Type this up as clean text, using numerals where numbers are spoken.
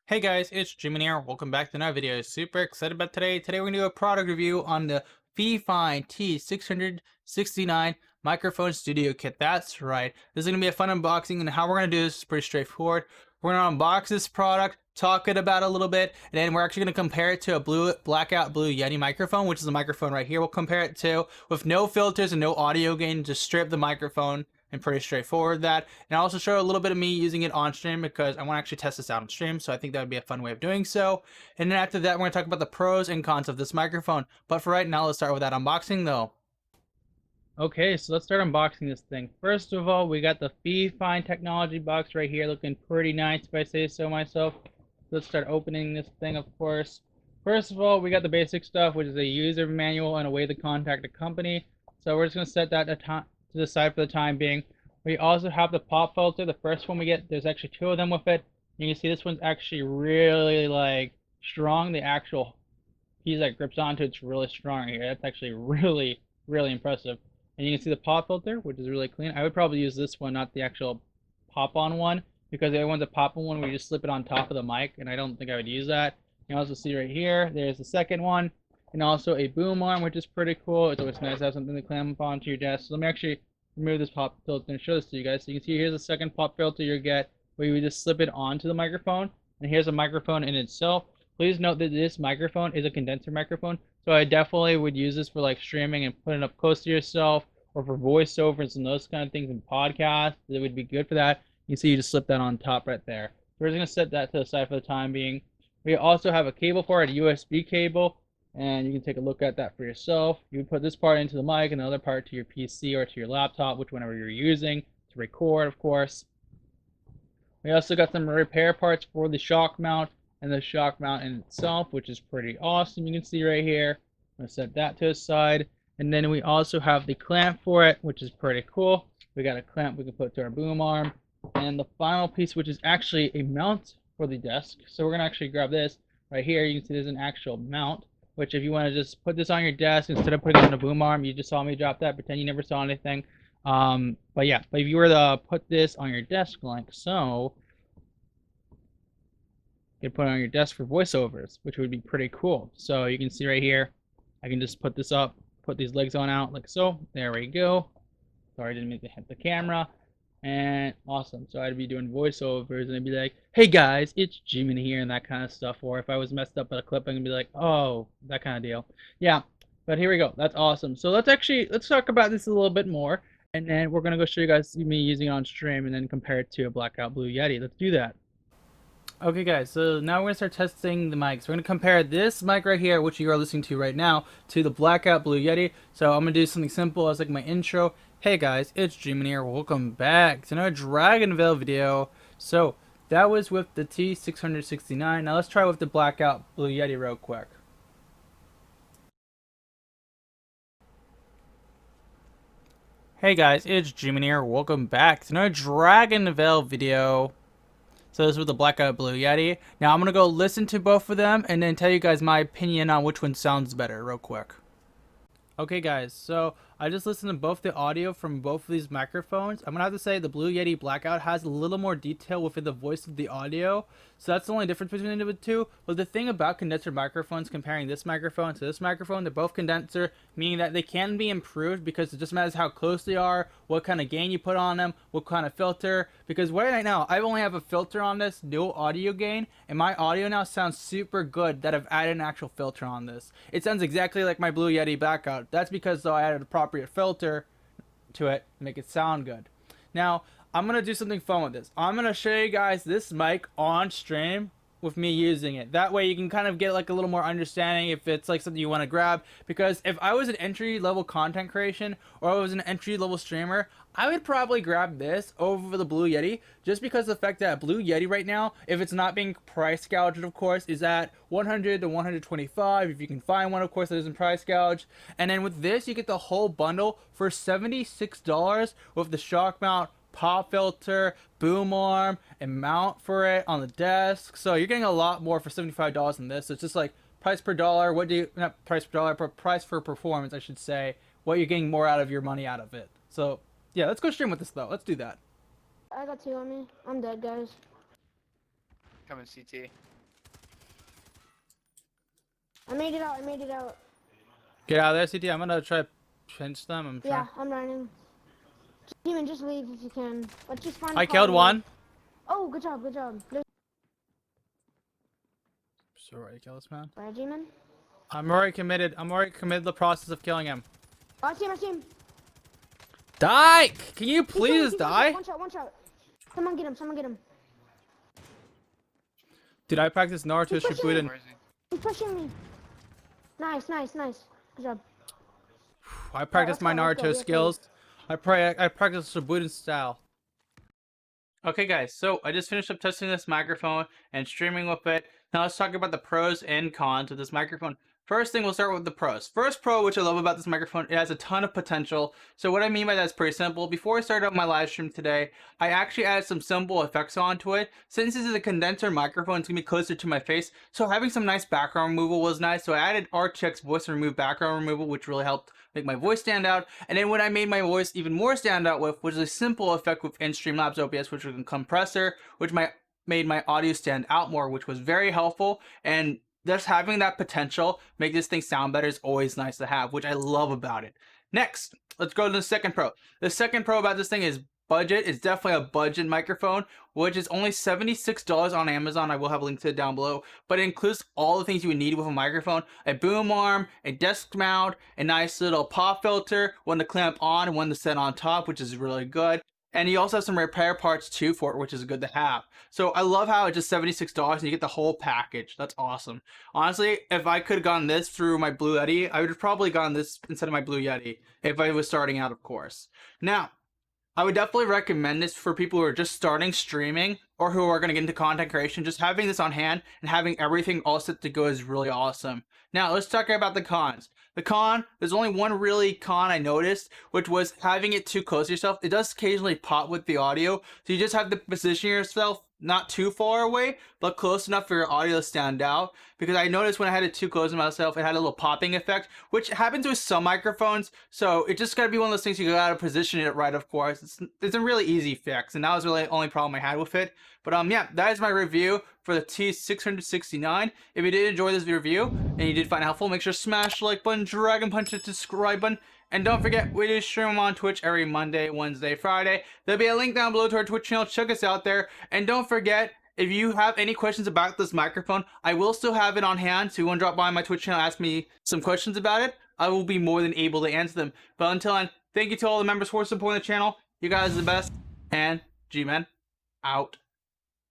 Hey guys, it's Jimmy here. Welcome back to another video. Super excited about today. Today we're gonna do a product review on the FIFINE T669 microphone studio kit. That's right. This is gonna be a fun unboxing, and how we're gonna do this is pretty straightforward. We're gonna unbox this product, talk it about a little bit, and then we're actually gonna compare it to a blackout blue Yeti microphone, which is the microphone right here. We'll compare it to with no filters and no audio gain, just strip the microphone. And pretty straightforward that. And I'll also show a little bit of me using it on stream because I want to actually test this out on stream, so I think that would be a fun way of doing so. And then after that, we're going to talk about the pros and cons of this microphone. But for right now, let's start with that unboxing though. Okay, so let's start unboxing this thing. First of all, we got the FIFINE technology box right here, looking pretty nice if I say so myself. Let's start opening this thing, of course. First of all, we got the basic stuff, which is a user manual and a way to contact a company. So we're just going to set that to the side for the time being. We also have the pop filter. The first one we get, there's actually two of them with it. You can see this one's actually really like strong. The actual piece that grips onto it's really strong here. That's actually really impressive. And you can see the pop filter, which is really clean. I would probably use this one, not the actual pop-on one, because the other one's a pop-on one where you just slip it on top of the mic, and I don't think I would use that. You can also see right here, there's the second one, and also a boom arm, which is pretty cool. It's always nice to have something to clamp onto your desk. So let me actually remove this pop filter and show this to you guys. So you can see here's the second pop filter you get, where you just slip it onto the microphone, and here's a microphone in itself. Please note that this microphone is a condenser microphone, so I definitely would use this for like streaming and putting it up close to yourself, or for voiceovers and those kind of things in podcasts. It would be good for that. You see, you just slip that on top right there. So we're just gonna set that to the side for the time being. We also have a cable for it, a USB cable, and you can take a look at that for yourself. You would put this part into the mic and the other part to your PC or to your laptop, whichever you're using to record, of course. We also got some repair parts for the shock mount and the shock mount in itself, which is pretty awesome. You can see right here. I'm gonna set that to the side. And then we also have the clamp for it, which is pretty cool. We got a clamp we can put to our boom arm. And the final piece, which is actually a mount for the desk. So we're gonna actually grab this right here. You can see there's an actual mount, which if you want to just put this on your desk instead of putting it on the boom arm, you just saw me drop that, pretend you never saw anything. But yeah, but if you were to put this on your desk like so, you can put it on your desk for voiceovers, which would be pretty cool. So you can see right here, I can just put this up, put these legs on out like so. There we go. Sorry, I didn't mean to hit the camera. And awesome. So I'd be doing voiceovers and I'd be like, hey guys, it's Jimmy here, and that kind of stuff. Or if I was messed up at a clip, I can be like, oh, that kind of deal. Yeah, but here we go. That's awesome. So let's talk about this a little bit more. And then we're going to go show you guys me using it on stream and then compare it to a Blackout Blue Yeti. Let's do that. Okay guys, so now we're going to start testing the mics. We're going to compare this mic right here, which you are listening to right now, to the Blackout Blue Yeti. So I'm going to do something simple as like my intro. Hey guys, it's Jimmy here. Welcome back to another Dragonville video. So that was with the T669. Now let's try with the Blackout Blue Yeti real quick. Hey guys, it's Jimmy here. Welcome back to another Dragonville video. So this was the Blackout Blue Yeti. Now I'm going to go listen to both of them and then tell you guys my opinion on which one sounds better real quick. Okay guys, so I just listened to both the audio from both of these microphones. I'm going to have to say the Blue Yeti Blackout has a little more detail within the voice of the audio. So that's the only difference between the two. But the thing about condenser microphones, comparing this microphone to this microphone, they're both condenser, meaning that they can be improved because it just matters how close they are, what kind of gain you put on them, what kind of filter. Because right now, I only have a filter on this, no audio gain, and my audio now sounds super good that I've added an actual filter on this. It sounds exactly like my Blue Yeti Blackout. That's because though I added a appropriate filter to it to make it sound good. Now, I'm going to do something fun with this. I'm going to show you guys this mic on stream with me using it. That way you can kind of get like a little more understanding if it's like something you want to grab. Because if I was an entry-level content creation or I was an entry-level streamer, I would probably grab this over the Blue Yeti just because of the fact that Blue Yeti right now, if it's not being price gouged, of course, is at 100 to 125 if you can find one, of course, that isn't price gouged. And then with this, you get the whole bundle for $76 with the shock mount, pop filter, boom arm, and mount for it on the desk. So you're getting a lot more for $75 in this. So it's just like price per dollar. What do you, not price per dollar, but price for performance, I should say. What you're getting more out of your money out of it. So yeah, let's go stream with this though. Let's do that. I got two on me. I'm dead, guys. Coming CT. I made it out. I made it out. Get out of there, CT. I'm gonna try to pinch them. Yeah, I'm running. Demon, just leave if you can. Let's just find a I car killed to one. leave. Oh, good job, good job. So ready to kill this man. Right, Demon? I'm already committed. I'm already committed to the process of killing him. Oh, I see him, I see him. Die! Can you please He's die? One shot, one shot. Someone get him, someone get him. Dude, I practice Naruto Shippuden. He's pushing me. Nice, nice, nice. Good job. I practice my let's go, Naruto skills. I practice Shippuden style. Okay guys, so I just finished up testing this microphone and streaming with it. Now let's talk about the pros and cons of this microphone. First thing, we'll start with the pros. First pro, which I love about this microphone, it has a ton of potential. So what I mean by that is pretty simple. Before I started up my live stream today, I actually added some simple effects onto it. Since this is a condenser microphone, it's going to be closer to my face. So having some nice background removal was nice. So I added RTX voice remove background removal, which really helped make my voice stand out. And then what I made my voice even more stand out with was a simple effect within Streamlabs OBS, which was a compressor, which made my audio stand out more, which was very helpful. And just having that potential make this thing sound better is always nice to have, which I love about it. Next, let's go to the second pro. The second pro about this thing is budget. It's definitely a budget microphone, which is only $76 on Amazon. I will have a link to it down below, but it includes all the things you would need with a microphone: a boom arm, a desk mount, a nice little pop filter, one to clamp on and one to set on top, which is really good. And you also have some repair parts too for it, which is good to have. So I love how it's just $76 and you get the whole package. That's awesome. Honestly, if I could have gotten this through my Blue Yeti, I would have probably gotten this instead of my Blue Yeti if I was starting out, of course. Now, I would definitely recommend this for people who are just starting streaming or who are going to get into content creation. Just having this on hand and having everything all set to go is really awesome. Now, let's talk about the cons. The con, there's only one really con I noticed, which was having it too close to yourself. It does occasionally pop with the audio, so you just have to position yourself not too far away, but close enough for your audio to stand out. Because I noticed when I had it too close to myself, it had a little popping effect, which happens with some microphones. So it just gotta be one of those things you gotta position it right, of course. It's a really easy fix, and that was really the only problem I had with it. But yeah, that is my review for the T669. If you did enjoy this review and you did find it helpful, make sure to smash the like button, dragon punch the subscribe button, and don't forget, we do stream on Twitch every Monday, Wednesday, Friday. There'll be a link down below to our Twitch channel. Check us out there. And don't forget, if you have any questions about this microphone, I will still have it on hand. So if you want to drop by my Twitch channel and ask me some questions about it, I will be more than able to answer them. But until then, thank you to all the members for supporting the channel. You guys are the best. And G-Men, out.